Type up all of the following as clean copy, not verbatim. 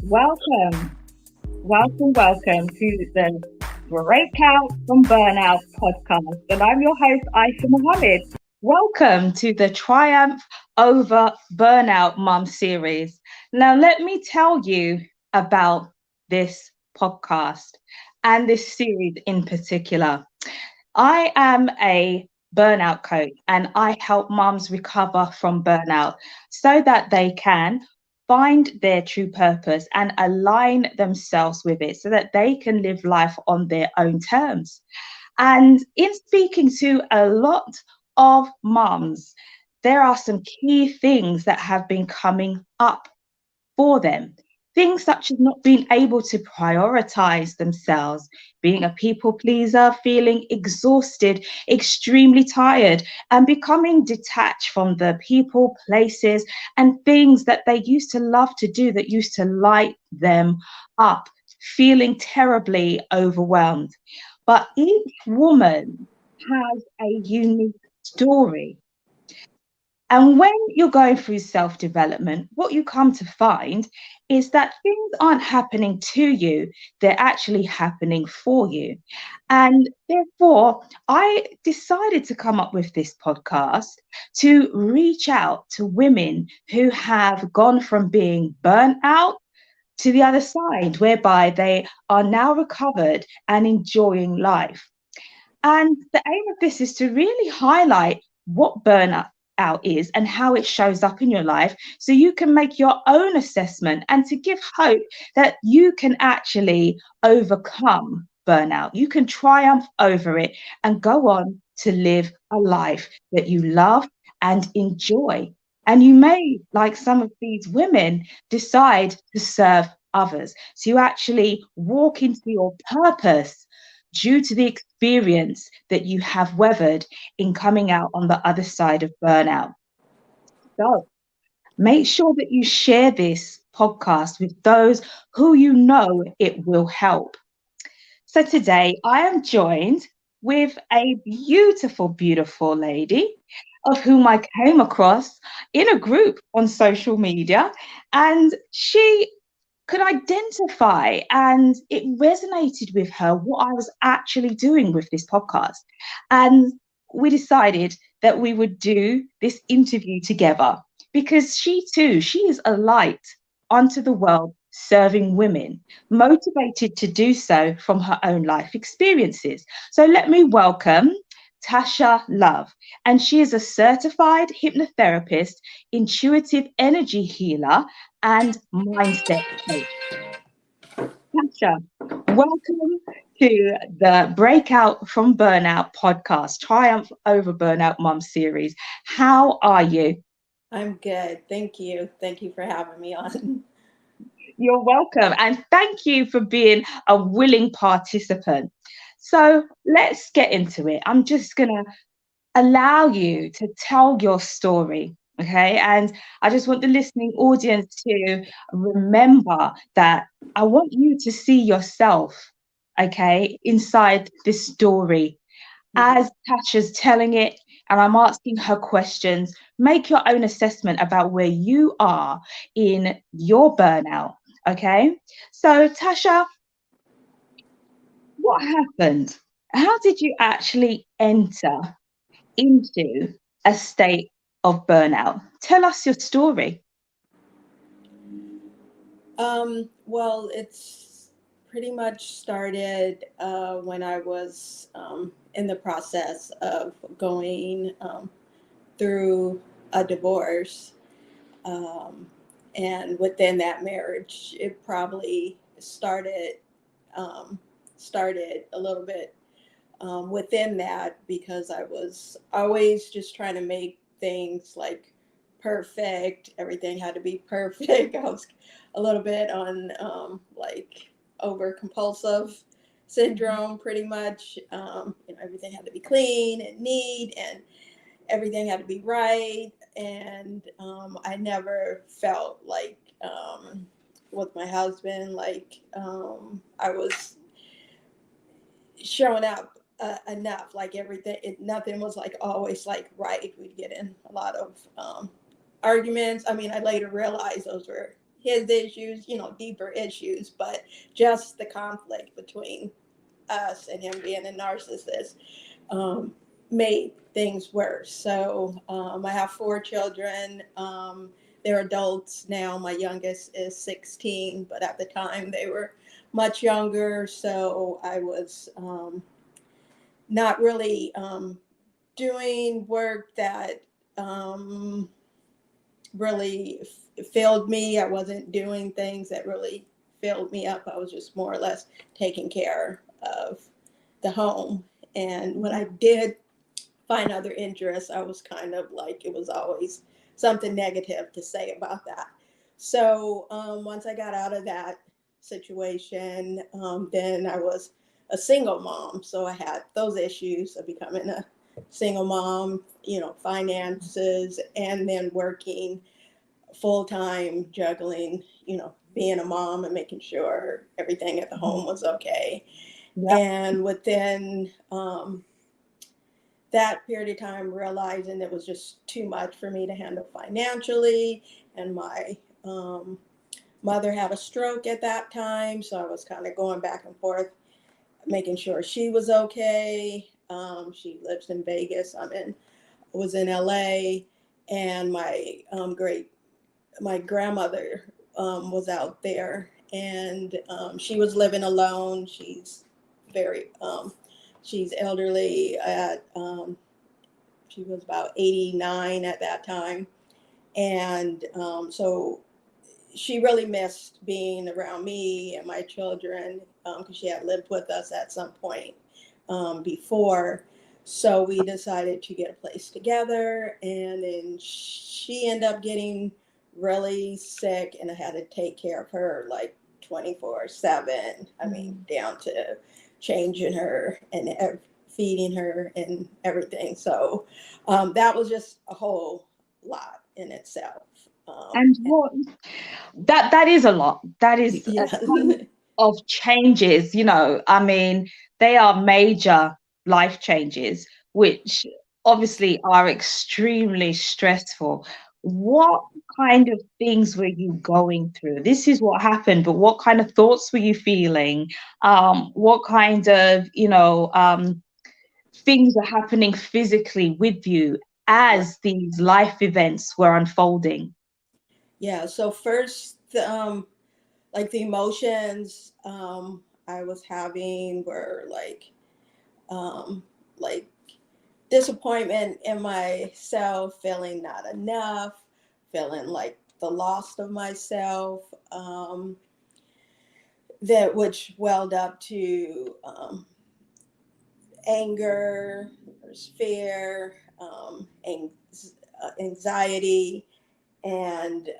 Welcome, welcome to the Breakout from Burnout podcast. And I'm your host, Aisha Mohammed. Welcome to the Triumph Over Burnout Mum series. Now, let me tell you about this podcast and this series in particular. I am a burnout coach and I help mums recover from burnout so that they can find their true purpose and align themselves with it so that they can live life on their own terms. And in speaking to a lot of mums, there are some key things that have been coming up for them. Things such as not being able to prioritize themselves, being a people pleaser, feeling exhausted, extremely tired, and becoming detached from the people, places, and things that they used to love to do that used to light them up, feeling terribly overwhelmed. But each woman has a unique story. And when you're going through self development, what you come to find is that things aren't happening to you, they're actually happening for you. And therefore, I decided to come up with this podcast to reach out to women who have gone from being burnt out to the other side, whereby they are now recovered and enjoying life. And the aim of this is to really highlight what burnout out is and how it shows up in your life so you can make your own assessment and to give hope that you can actually overcome burnout. You can triumph over it and go on to live a life that you love and enjoy. And you may, like some of these women, decide to serve others. So you actually walk into your purpose due to the experience that you have weathered in coming out on the other side of burnout. So make sure that you share this podcast with those who you know it will help. So today I am joined with a beautiful, beautiful lady of whom I came across in a group on social media, and she could identify and it resonated with her what I was actually doing with this podcast. And we decided that we would do this interview together because she too, she is a light onto the world serving women, motivated to do so from her own life experiences. So let me welcome Tasha Love, and she is a certified hypnotherapist, intuitive energy healer, and mindset coach. Tasha, welcome to the Breakout from Burnout podcast, Triumph Over Burnout Mum series. How are you? I'm good. Thank you. Thank you for having me on. You're welcome, and thank you for being a willing participant. So let's get into it. I'm just going to allow you to tell your story. Okay. And I just want the listening audience to remember that I want you to see yourself, okay, inside this story as Tasha's telling it. And I'm asking her questions. Make your own assessment about where you are in your burnout. Okay. So, Tasha, what happened? How did you actually enter into a state of burnout? Tell us your story. Well, it's pretty much started when I was in the process of going through a divorce. Um, and within that marriage, it probably um, started a little bit within that because I was always just trying to make things like perfect. Everything had to be perfect. I was a little bit on like over compulsive syndrome, pretty much. Everything had to be clean and neat, and everything had to be right. And I never felt like with my husband, like I was showing up enough. Like everything, nothing was like always like right. We'd get in a lot of arguments. I mean, I later realized those were his issues, deeper issues, but just the conflict between us and him being a narcissist um, made things worse. So I have four children. They're adults now. My youngest is 16, but at the time they were much younger. So I was not really doing work that um, really filled me. I wasn't doing things that really filled me up. I was just more or less taking care of the home. And when I did find other interests, I was kind of like, it was always something negative to say about that. So once I got out of that situation, then I was a single mom. So I had those issues of becoming a single mom, finances, and then working full time, juggling, being a mom and making sure everything at the home was okay. Yeah. And within that period of time, realizing it was just too much for me to handle financially, and my mother had a stroke at that time, so I was kind of going back and forth, making sure she was okay. She lives in Vegas. Was in LA, and my grandmother was out there, and she was living alone. Very she's elderly. She was about 89 at that time, and so she really missed being around me and my children because she had lived with us at some point before. So we decided to get a place together, and then she ended up getting really sick, and I had to take care of her like 24/7. I mean, down to changing her and feeding her and everything. So that was just a whole lot in itself. And what that is a lot. That is a Yeah. ton of changes, I mean, they are major life changes, which obviously are extremely stressful. What kind of things were you going through? This is what happened, but what kind of thoughts were you feeling? What kind of, things are happening physically with you Right. as these life events were unfolding? Yeah. So first, like the emotions I was having were um, like disappointment in myself, feeling not enough, feeling like the loss of myself. That which welled up to anger, there's fear, anxiety, and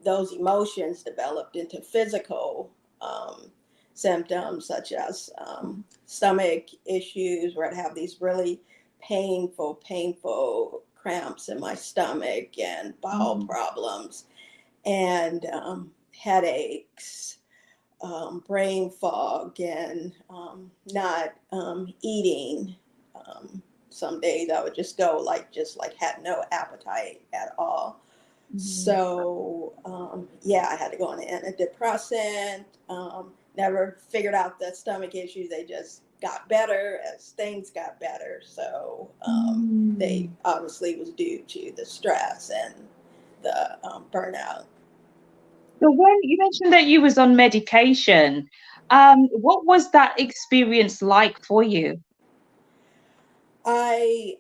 those emotions developed into physical symptoms such as stomach issues, where I'd have these really painful cramps in my stomach, and bowel Mm, problems, and headaches, brain fog, and not eating. Um, some days I would just go just like had no appetite at all. mm, So yeah, I had to go on an antidepressant. Never figured out the stomach issues. They just got better as things got better. So they mm. obviously was due to the stress and the burnout. So when you mentioned that you was on medication, what was that experience like for you? I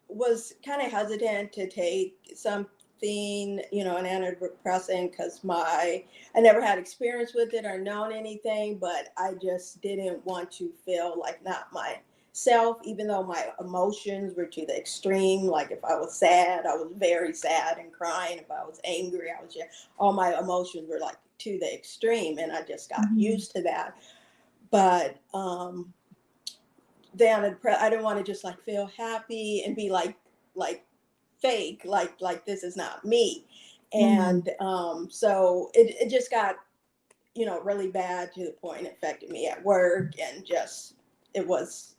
was kind of hesitant to take something, an antidepressant, because I never had experience with it or known anything, but I just didn't want to feel like not myself, even though my emotions were to the extreme. Like if I was sad, I was very sad and crying. If I was angry, I was just, all my emotions were like to the extreme, and I just got Mhm, used to that. But then I didn't want to just like feel happy and be like fake, like this is not me. mm, And so it just got really bad, to the point it affected me at work, and just it was,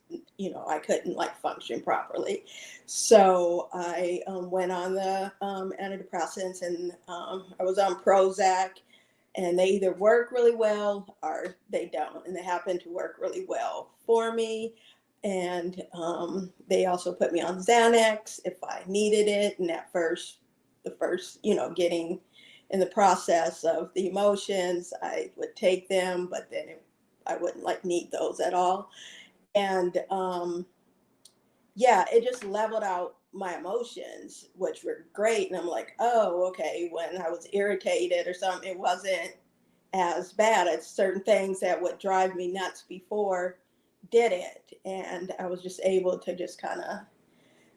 I couldn't like function properly. So I went on the antidepressants, and I was on Prozac, and they either work really well or they don't. And they happen to work really well for me. And they also put me on Xanax if I needed it. And the first, getting in the process of the emotions, I would take them, but then I wouldn't like need those at all. And yeah, it just leveled out my emotions, which were great. And I'm like, oh, okay. When I was irritated or something, it wasn't as bad as certain things that would drive me nuts before did it. And I was just able to just kind of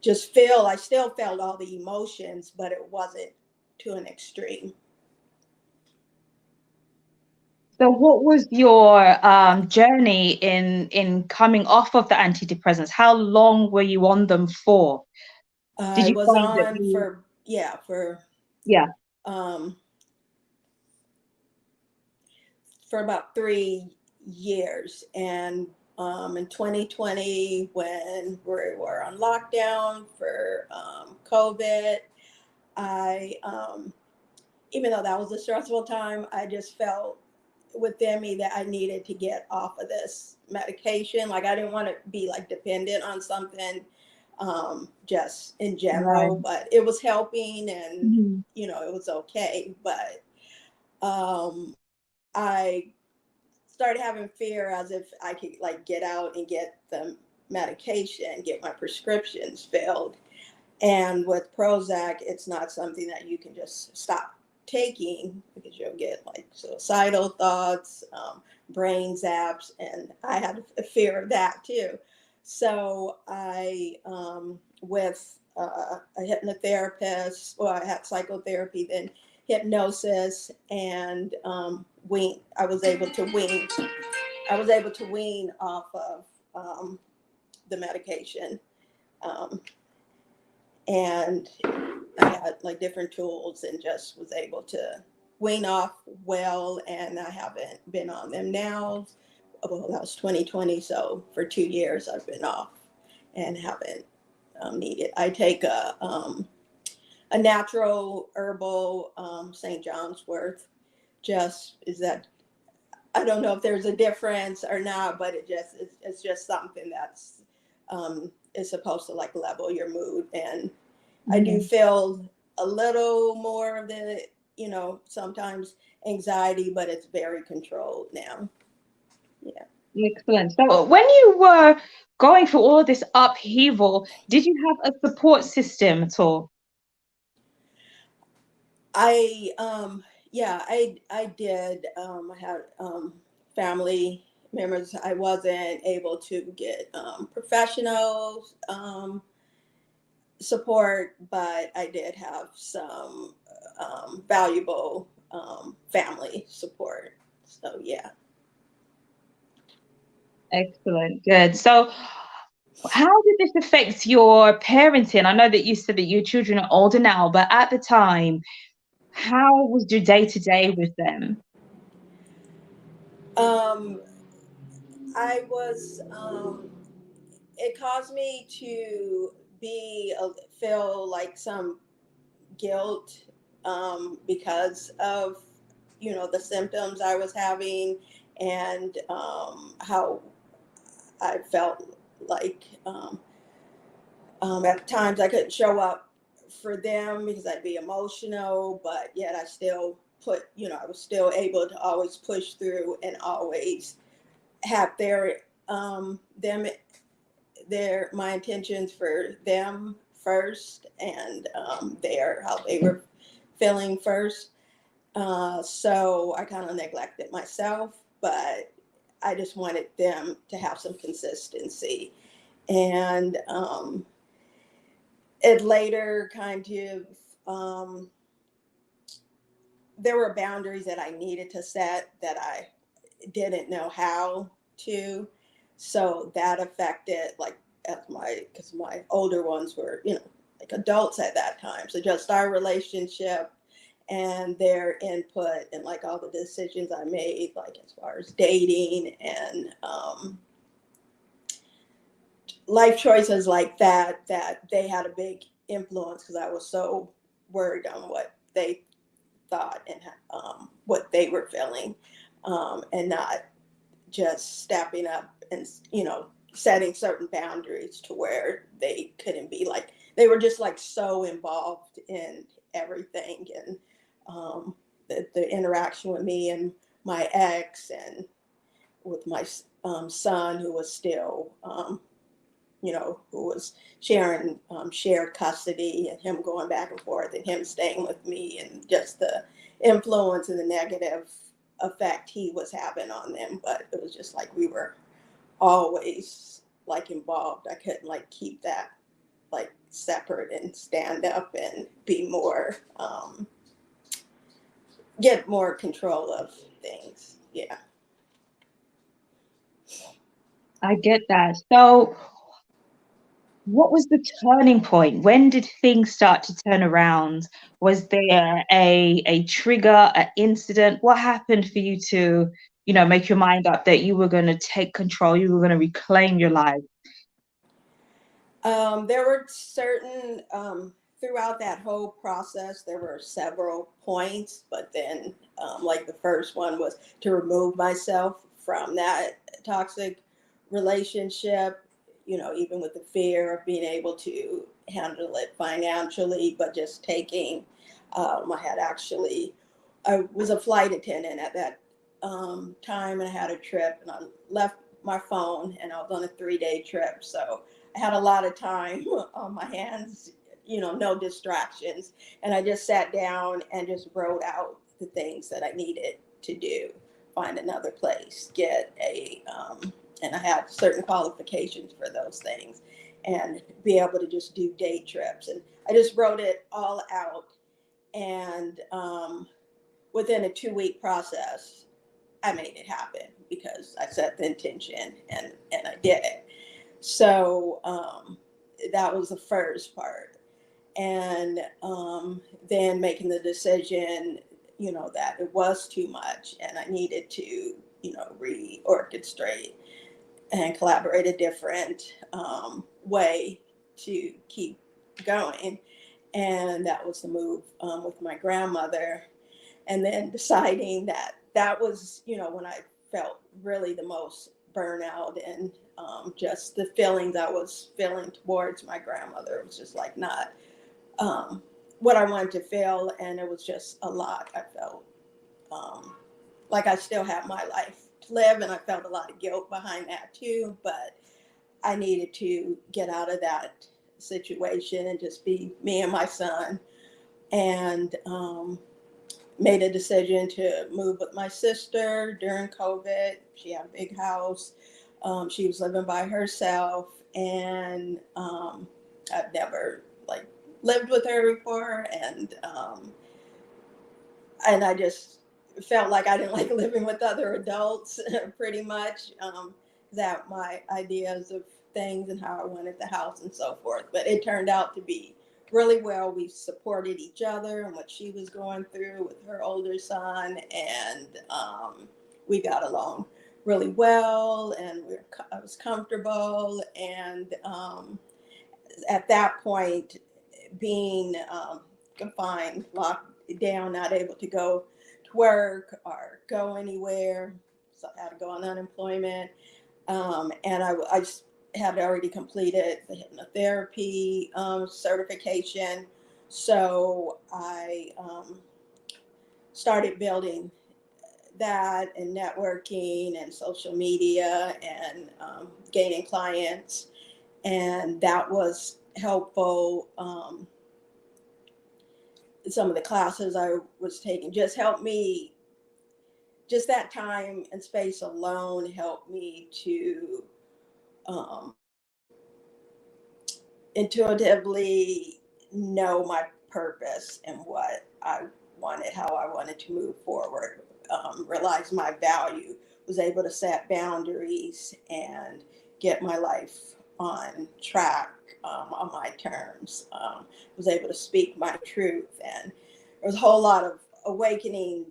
just feel, I still felt all the emotions, but it wasn't to an extreme. So what was your journey in coming off of the antidepressants? How long were you on them for? Did I you was find that on you, yeah, um, for about 3 years. And in 2020, when we were on lockdown for COVID, I, even though that was a stressful time, I just felt within me that I needed to get off of this medication. Like I didn't want to be like dependent on something, just in right. general, but it was helping, and, Mhm. it was okay. But um, I started having fear as if I could like get out and get the medication, get my prescriptions filled. And with Prozac, it's not something that you can just stop taking because you'll get like suicidal thoughts, brain zaps, and I had a fear of that too. So with a hypnotherapist, well, I had psychotherapy, then hypnosis, and wean. I was able to wean off of the medication. Um, and I had like different tools and just was able to wean off well. And I haven't been on them now. Well, that was 2020. So for 2 years, I've been off and haven't needed. I take a natural herbal St. John's wort. Just is that I don't know if there's a difference or not, but it's just something that's is supposed to like level your mood. And I do Mhm. feel a little more of the, sometimes anxiety, but it's very controlled now. Yeah. Excellent. So when you were going through all of this upheaval, did you have a support system at all? I yeah, I did. I had family members. I wasn't able to get professional support, but I did have some valuable family support. So yeah. Excellent. Good. So how did this affect your parenting? I know that you said that your children are older now, but at the time, how was your day to day with them? Um, I was. It caused me to feel like some guilt because of the symptoms I was having, and how I felt like at times I couldn't show up for them because I'd be emotional, but yet I still I was still able to always push through and always have them my intentions for them first, and how they were feeling first. So I kind of neglected myself, but I just wanted them to have some consistency. And it later kind of, there were boundaries that I needed to set that I didn't know how to. So that affected like because my older ones were, like adults at that time. So just our relationship and their input and like all the decisions I made, like as far as dating and life choices like that, that they had a big influence because I was so worried on what they thought and what they were feeling, and not just stepping up and, setting certain boundaries to where they couldn't be like, they were just like so involved in everything, and the interaction with me and my ex, and with my son, who was still who was sharing shared custody, and him going back and forth and him staying with me, and just the influence and the negative effect he was having on them. But it was just like we were always like involved. I couldn't like keep that like separate and stand up and be more, get more control of things. Yeah. I get that. So, what was the turning point? When did things start to turn around? Was there a trigger, an incident? What happened for you to, make your mind up that you were going to take control, you were going to reclaim your life? There were certain, throughout that whole process, there were several points, but then, like the first one was to remove myself from that toxic relationship, even with the fear of being able to handle it financially, but just taking, I had actually, I was a flight attendant at that time, and I had a trip, and I left my phone, and I was on a 3-day trip. So I had a lot of time on my hands, no distractions. And I just sat down and just wrote out the things that I needed to do, find another place, get and I had certain qualifications for those things, and be able to just do day trips. And I just wrote it all out. And within a 2-week process, I made it happen because I set the intention, and I did it. So that was the first part. And then making the decision, that it was too much, and I needed to, reorchestrate and collaborate a different way to keep going. And that was the move with my grandmother. And then deciding that that was, when I felt really the most burnout, and just the feelings I was feeling towards my grandmother. It was just like not um, what I wanted to feel, and it was just a lot. I felt um, like I still had my life to live, and I felt a lot of guilt behind that too. But I needed to get out of that situation and just be me and my son. And made a decision to move with my sister during COVID. She had a big house. She was living by herself, and I've never like lived with her before, and I just felt like I didn't like living with other adults, pretty much. That my ideas of things and how I wanted the house and so forth. But it turned out to be really well. We supported each other and what she was going through with her older son, and we got along really well, and I was comfortable. And at that point, being confined, locked down, not able to go to work or go anywhere, so I had to go on unemployment. And I just had already completed the hypnotherapy certification. So I started building that, and networking and social media, and gaining clients. And that was helpful. Some of the classes I was taking just helped me, just that time and space alone helped me to um, intuitively know my purpose and what I wanted, how I wanted to move forward, realize my value, was able to set boundaries and get my life on track, on my terms, was able to speak my truth. And there was a whole lot of awakening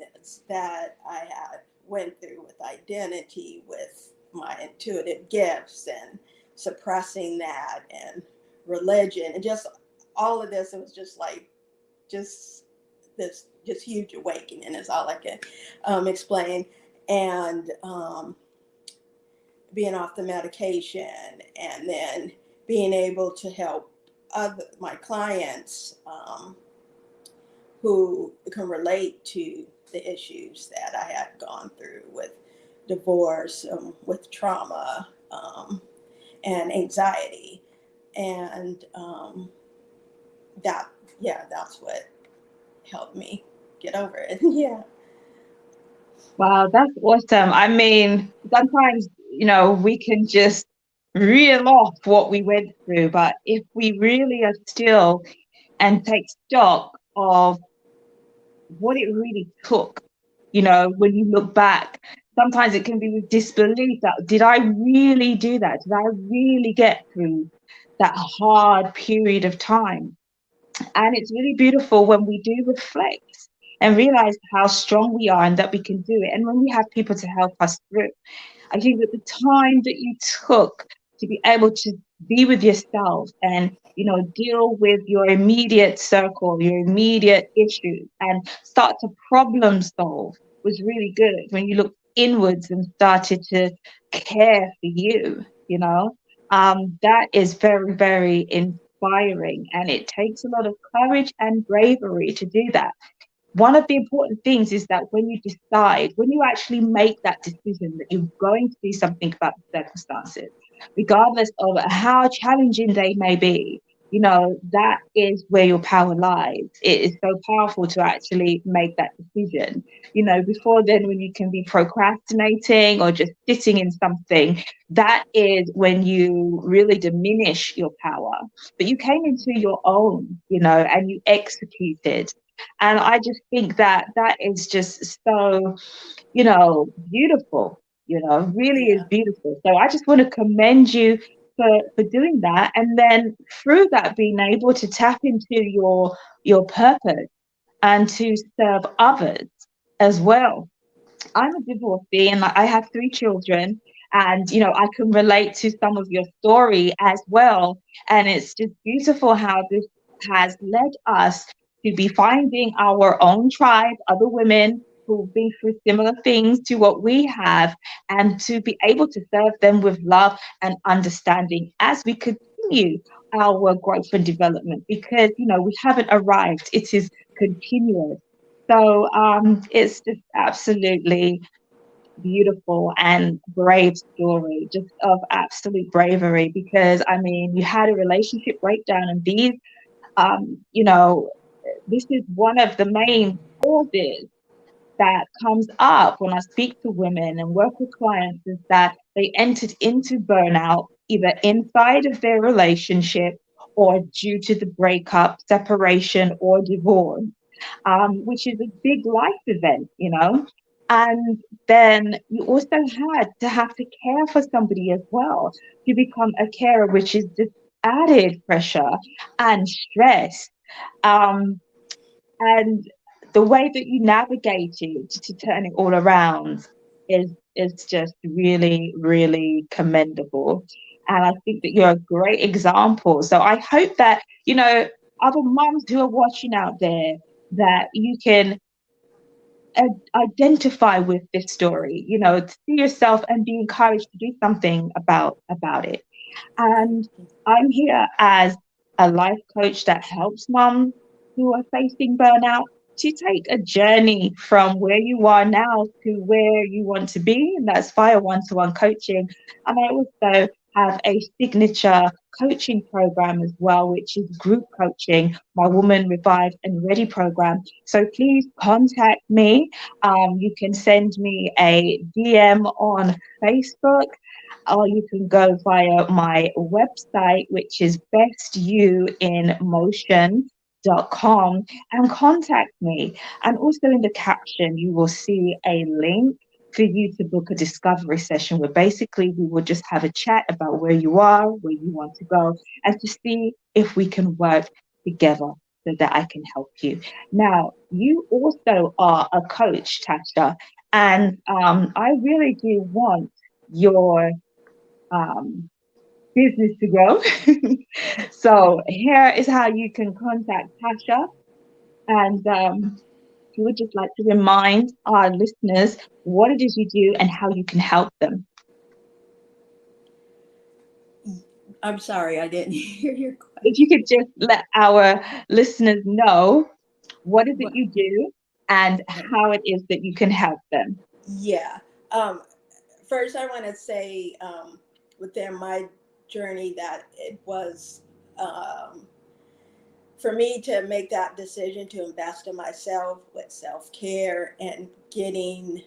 that I had went through with identity, with my intuitive gifts, and suppressing that, and religion, and just all of this. It was just like, just this just huge awakening is all I can explain. And being off the medication, and then being able to help my clients who can relate to the issues that I had gone through with divorce, with trauma, and anxiety. And that, yeah, that's what helped me get over it. Yeah. Wow, that's awesome. I mean, sometimes, we can just reel off what we went through, but if we really are still and take stock of what it really took, when you look back, sometimes it can be with disbelief that did I really do that? Did I really get through that hard period of time? And it's really beautiful when we do reflect and realize how strong we are and that we can do it. And when we have people to help us through, I think that the time that you took to be able to be with yourself and, deal with your immediate circle, your immediate issues, and start to problem solve was really good when you looked inwards and started to care for you. That is very, very inspiring. And it takes a lot of courage and bravery to do that. One of the important things is that when you decide, when you actually make that decision that you're going to do something about the circumstances, regardless of how challenging they may be, that is where your power lies. It is so powerful to actually make that decision. Before then, when you can be procrastinating or just sitting in something, that is when you really diminish your power. But you came into your own, and you executed. And I just think that that is just so, beautiful, really is Yeah. beautiful. So I just want to commend you for doing that. And then through that, being able to tap into your purpose and to serve others as well. I'm a divorcee and I have three children. And, I can relate to some of your story as well. And it's just beautiful how this has led us to be finding our own tribe, other women who've been through similar things to what we have, and to be able to serve them with love and understanding as we continue our growth and development because, we haven't arrived, it is continuous. So it's just absolutely beautiful and brave story, just of absolute bravery. Because I mean, you had a relationship breakdown, and these, this is one of the main causes that comes up when I speak to women and work with clients is that they entered into burnout either inside of their relationship or due to the breakup, separation, or divorce, which is a big life event. And then you also had to have to care for somebody as well to become a carer, which is just added pressure and stress. Um, and the way that you navigated to turn it all around is just really, really commendable. And I think that you're a great example. So I hope that, other moms who are watching out there, that you can identify with this story, see yourself and be encouraged to do something about it. And I'm here as a life coach that helps moms who are facing burnout to take a journey from where you are now to where you want to be. And that's via one-to-one coaching. And I also have a signature coaching program as well, which is group coaching, my Woman Revived and Ready program. So please contact me. You can send me a DM on Facebook, or you can go via my website, which is bestyouinmotion.com, and contact me. And also in the caption, you will see a link for you to book a discovery session where basically we will just have a chat about where you are, where you want to go, and to see if we can work together so that I can help you. Now, you also are a coach, Tasha, and I really do want your um, business to grow. So here is how you can contact Tasha. And we would just like to remind our listeners what it is you do and how you can help them. I'm sorry, I didn't hear your If you question. could just let our listeners know what is it What? you do and Okay. how it is that you can help them. Yeah. Um, First, I want to say within my journey that it was um, for me to make that decision to invest in myself with self care and getting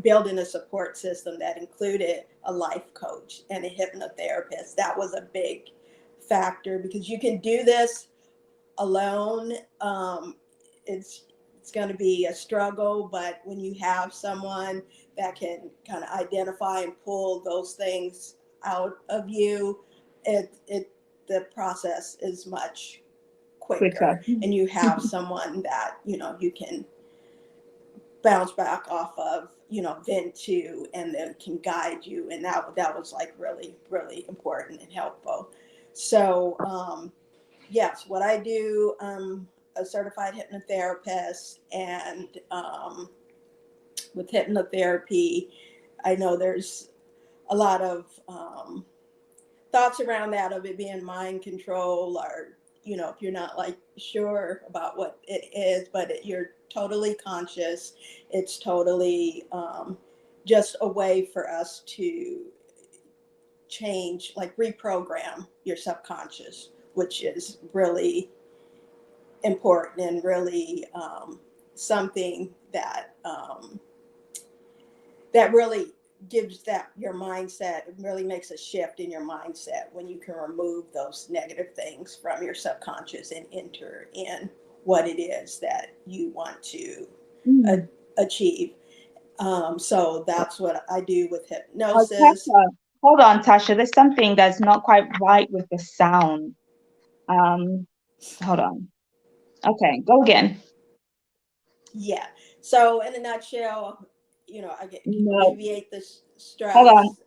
building a support system that included a life coach and a hypnotherapist. That was a big factor because you can do this alone. It's it's going to be a struggle, but when you have someone that can kind of identify and pull those things out of you, it the process is much Quicker. quicker, and you have someone that you can bounce back off of, vent to, and then can guide you, and that was like really really important and helpful. So yes, what I do, a certified hypnotherapist, and with hypnotherapy, I know there's a lot of thoughts around that of it being mind control, or if you're not like sure about what it is, but you're totally conscious. It's totally just a way for us to change, like reprogram your subconscious, which is really important and really something that really gives that your mindset. It really makes a shift in your mindset when you can remove those negative things from your subconscious and enter in what it is that you want to uh, Mm. achieve. So that's what I do with Oh, hypnosis. Tasha, hold on, Tasha. There's something that's not quite right with the sound. Um, Hold on. Okay, go again. Yeah. So in a nutshell, I get No, alleviate the hold on. stress.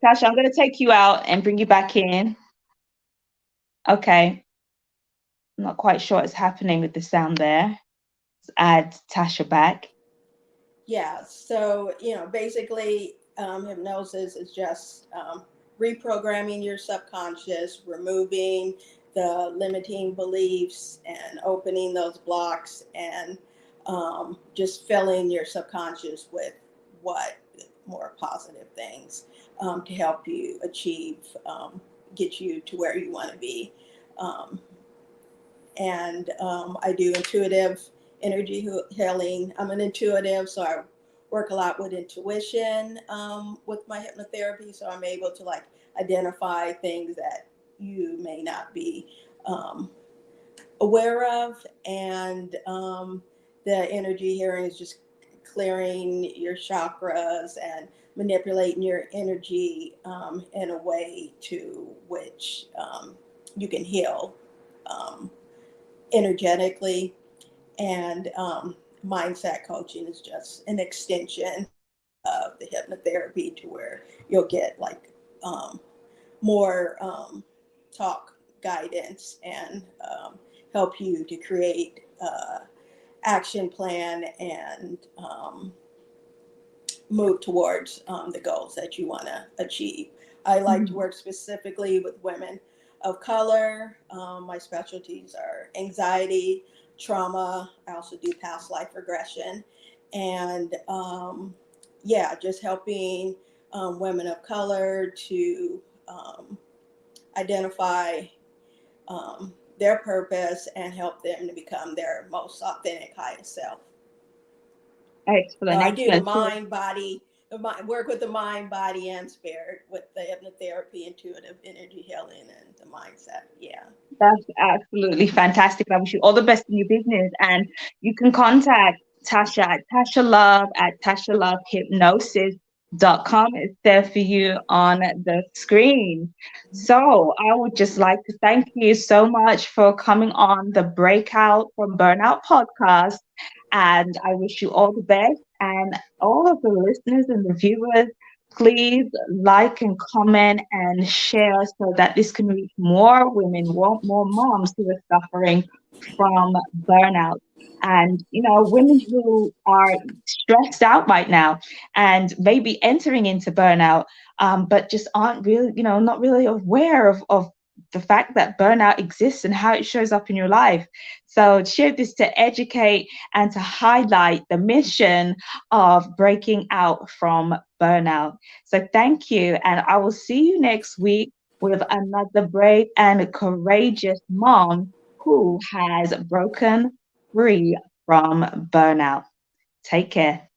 Tasha, I'm going to take you out and bring you back in. Okay, I'm not quite sure what's happening with the sound there. Let's add Tasha back. Yeah. So, basically, hypnosis is just reprogramming your subconscious, removing the limiting beliefs and opening those blocks, and just filling your subconscious with what more positive things to help you achieve, get you to where you want to be. Um, and I do intuitive energy healing. I'm an intuitive, so I work a lot with intuition with my hypnotherapy. So I'm able to like identify things that you may not be um, aware of, and the energy healing is just clearing your chakras and manipulating your energy in a way to which you can heal. Um, Energetically, and mindset coaching is just an extension of the hypnotherapy to where you'll get like more talk guidance and help you to create action plan and move towards the goals that you want to achieve. I like to Mhm. work specifically with women of color. My specialties are anxiety, trauma. I also do past life regression, and yeah, just helping women of color to identify their purpose and help them to become their most authentic, highest self. So Excellent, I do the excellent. So mind, body, work with the mind, body, and spirit with the hypnotherapy, intuitive energy healing, and the mindset. Yeah. that's absolutely fantastic. I wish you all the best in your business. And you can contact Tasha at Tasha Love at tashalovehypnosis.com. It's there for you on the screen. So I would just like to thank you so much for coming on the Breakout from Burnout podcast. And I wish you all the best. And all of the listeners and the viewers, Please like and comment and share so that this can reach more women, more moms who are suffering from burnout. And, women who are stressed out right now and maybe entering into burnout, but just aren't really, not really aware of the fact that burnout exists and how it shows up in your life. So share this to educate and to highlight the mission of breaking out from burnout. So thank you. And I will see you next week with another brave and courageous mom who has broken free from burnout. Take care.